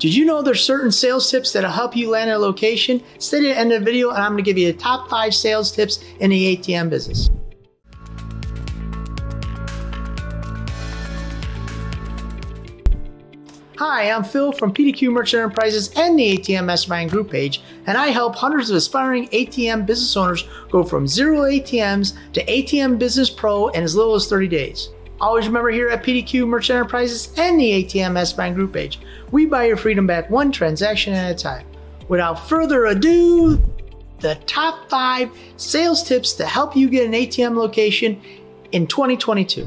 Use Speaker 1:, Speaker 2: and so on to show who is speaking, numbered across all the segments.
Speaker 1: Did you know there's certain sales tips that'll help you land a location? Stay to the end of the video and I'm going to give you the top 5 sales tips in the ATM business. Hi, I'm Phil from PDQ Merchant Enterprises and the ATM Mastermind group page, and I help hundreds of aspiring ATM business owners go from 0 ATMs to ATM Business Pro in as little as 30 days. Always remember, here at PDQ Merchant Enterprises and the ATM Mastermind group page, we buy your freedom back one transaction at a time. Without further ado, the top 5 sales tips to help you get an ATM location in 2022.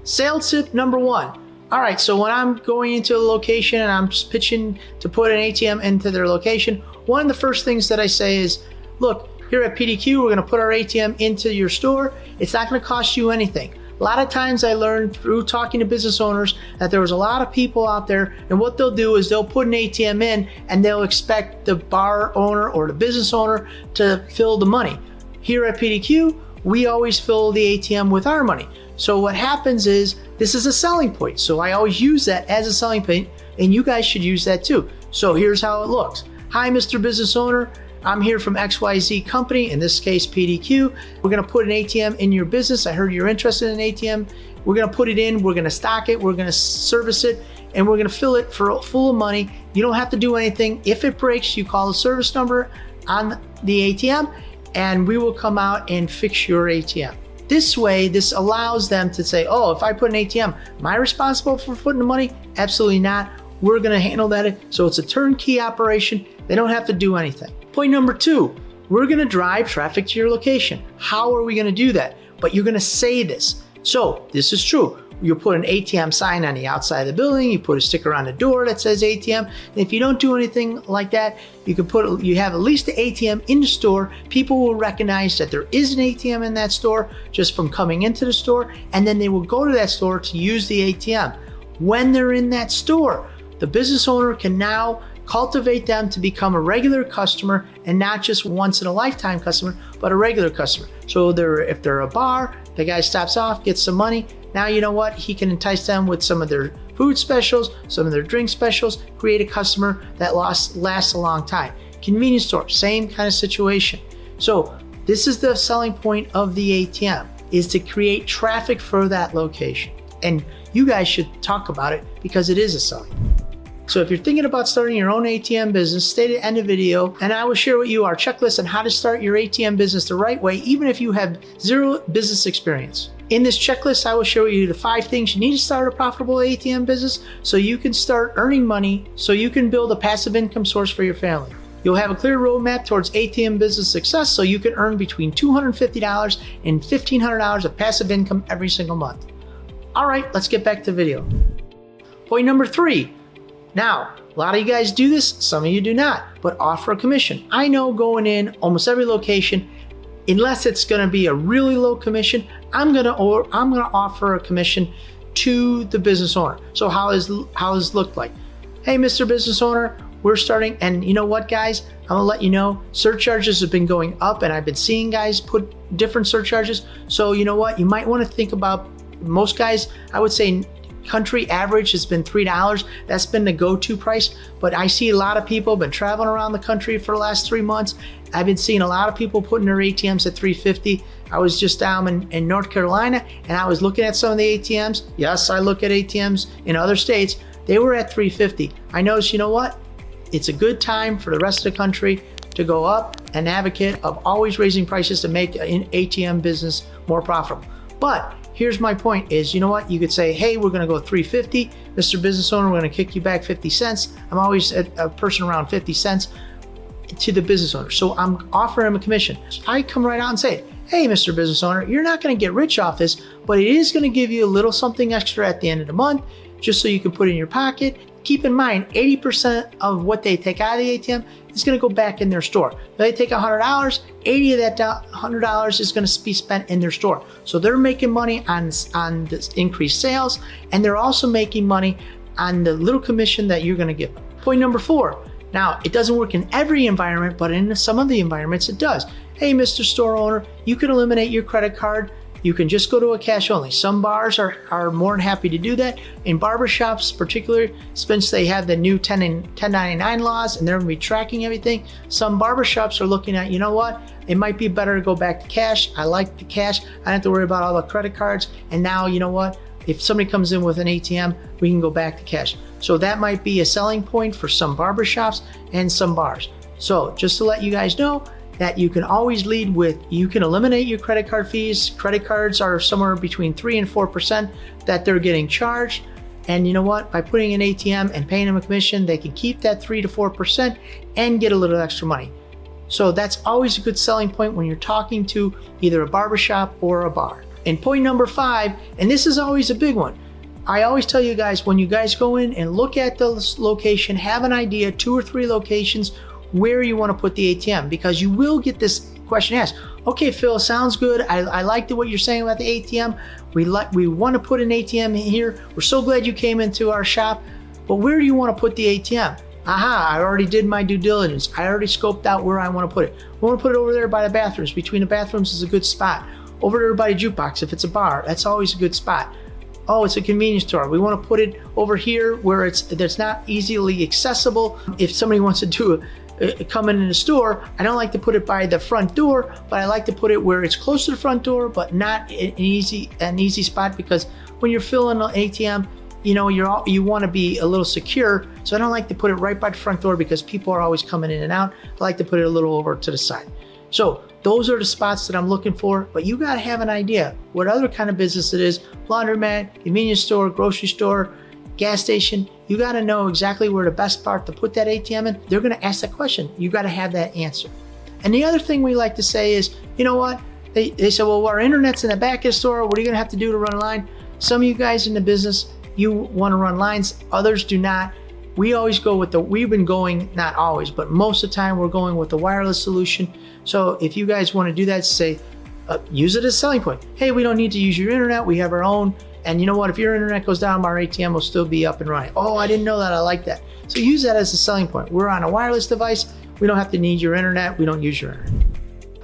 Speaker 1: Sales tip number 1. All right, so when I'm going into a location and I'm just pitching to put an ATM into their location, one of the first things that I say is, look, here at PDQ, we're gonna put our ATM into your store. It's not gonna cost you anything. A lot of times I learned through talking to business owners that there was a lot of people out there, and what they'll do is they'll put an ATM in and they'll expect the bar owner or the business owner to fill the money. Here at PDQ, we always fill the ATM with our money. So what happens is, this is a selling point. So I always use that as a selling point, and you guys should use that too. So here's how it looks. Hi, Mr. Business Owner. I'm here from XYZ company, in this case PDQ. We're gonna put an ATM in your business. I heard you're interested in an ATM. We're gonna put it in, we're gonna stock it, we're gonna service it, and we're gonna fill it full of money. You don't have to do anything. If it breaks, you call the service number on the ATM, and we will come out and fix your ATM. This way, this allows them to say, oh, if I put an ATM, am I responsible for putting the money? Absolutely not. We're gonna handle that. So it's a turnkey operation. They don't have to do anything. Point number 2, we're gonna drive traffic to your location. How are we gonna do that? But you're gonna say this. So this is true. You put an ATM sign on the outside of the building, you put a sticker on the door that says ATM. And if you don't do anything like that, you have at least the ATM in the store. People will recognize that there is an ATM in that store just from coming into the store, and then they will go to that store to use the ATM. When they're in that store, the business owner can now cultivate them to become a regular customer, and not just once in a lifetime customer, but a regular customer. So if they're a bar, the guy stops off, gets some money. Now you know what? He can entice them with some of their food specials, some of their drink specials, create a customer that lasts a long time. Convenience store, same kind of situation. So this is the selling point of the ATM, is to create traffic for that location. And you guys should talk about it because it is a selling point. So if you're thinking about starting your own ATM business, stay to the end of the video, and I will share with you our checklist on how to start your ATM business the right way, even if you have 0 business experience. In this checklist, I will show you the 5 things you need to start a profitable ATM business so you can start earning money, so you can build a passive income source for your family. You'll have a clear roadmap towards ATM business success so you can earn between $250 and $1,500 of passive income every single month. All right, let's get back to the video. Point number 3. Now, a lot of you guys do this, some of you do not, but offer a commission. I know going in almost every location, unless it's gonna be a really low commission, I'm gonna offer a commission to the business owner. So how does it look like? Hey, Mr. Business Owner, we're starting, and you know what, guys? I'm gonna let you know, surcharges have been going up, and I've been seeing guys put different surcharges. So you know what? You might wanna think about, most guys, I would say, country average has been $3. That's been the go-to price, but I see a lot of people been traveling around the country for the last 3 months. I've been seeing a lot of people putting their ATMs at $3.50. I was just down in North Carolina, and I was looking at some of the ATMs. Yes, I look at ATMs in other states. They were at $3.50. I noticed, you know what? It's a good time for the rest of the country to go up and advocate of always raising prices to make an ATM business more profitable. But here's my point is, you know what? You could say, hey, we're gonna go $3.50. Mr. Business Owner, we're gonna kick you back 50 cents. I'm always a person around 50 cents to the business owner. So I'm offering him a commission. I come right out and say, hey, Mr. Business Owner, you're not gonna get rich off this, but it is gonna give you a little something extra at the end of the month, just so you can put it in your pocket. Keep in mind, 80% of what they take out of the ATM is gonna go back in their store. If they take $100, 80 of that $100 is gonna be spent in their store. So they're making money on this increased sales, and they're also making money on the little commission that you're gonna give them. Point number 4. Now, it doesn't work in every environment, but in some of the environments it does. Hey, Mr. Store Owner, you can eliminate your credit card you can just go to a cash only. Some bars are more than happy to do that. In barbershops particularly, since they have the new 1099 laws and they're gonna be tracking everything, some barbershops are looking at, you know what, it might be better to go back to cash. I like the cash. I don't have to worry about all the credit cards. And now, you know what, if somebody comes in with an ATM, we can go back to cash. So that might be a selling point for some barbershops and some bars. So just to let you guys know, that you can always lead with, you can eliminate your credit card fees. Credit cards are somewhere between 3 and 4% that they're getting charged. And you know what? By putting an ATM and paying them a commission, they can keep that 3 to 4% and get a little extra money. So that's always a good selling point when you're talking to either a barbershop or a bar. And point number 5, and this is always a big one. I always tell you guys, when you guys go in and look at the location, have an idea, 2 or 3 locations, where you want to put the ATM, because you will get this question asked. Okay, Phil, sounds good. I liked what you're saying about the ATM. We want to put an ATM here. We're so glad you came into our shop, but where do you want to put the ATM? Aha, I already did my due diligence. I already scoped out where I want to put it. We want to put it over there by the bathrooms. Between the bathrooms is a good spot. Over there by the jukebox, if it's a bar, that's always a good spot. Oh, it's a convenience store. We want to put it over here where that's not easily accessible. If somebody wants to do coming in the store, I don't like to put it by the front door, but I like to put it where it's close to the front door, but not an easy spot, because when you're filling an ATM, you know, you want to be a little secure. So I don't like to put it right by the front door because people are always coming in and out. I like to put it a little over to the side. So those are the spots that I'm looking for, but you got to have an idea what other kind of business it is. Laundromat, convenience store, grocery store, gas station. You got to know exactly where the best part to put that ATM in. They're going to ask that question. You got to have that answer. And the other thing we like to say is, you know what? They say, well, our internet's in the back of the store. What are you going to have to do to run a line? Some of you guys in the business, you want to run lines. Others do not. We always go with we've been going, not always, but most of the time we're going with the wireless solution. So if you guys want to do that, say, use it as a selling point. Hey, we don't need to use your internet. We have our own. And you know what? If your internet goes down, our ATM will still be up and running. Oh, I didn't know that. I like that. So use that as a selling point. We're on a wireless device. We don't have to need your internet. We don't use your internet.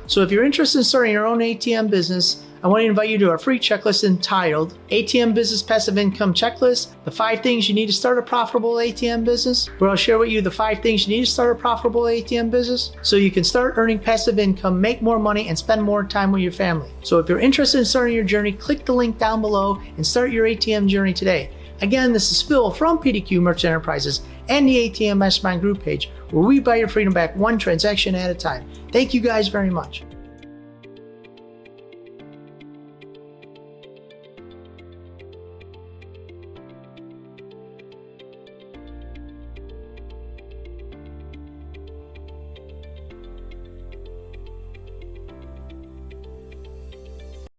Speaker 1: So if you're interested in starting your own ATM business, I want to invite you to our free checklist entitled ATM Business Passive Income Checklist, the 5 things you need to start a profitable ATM business, where I'll share with you the 5 things you need to start a profitable ATM business so you can start earning passive income, make more money, and spend more time with your family. So if you're interested in starting your journey, click the link down below and start your ATM journey today. Again, this is Phil from PDQ Merchant Enterprises and the ATM Mastermind group page, where we buy your freedom back one transaction at a time. Thank you guys very much.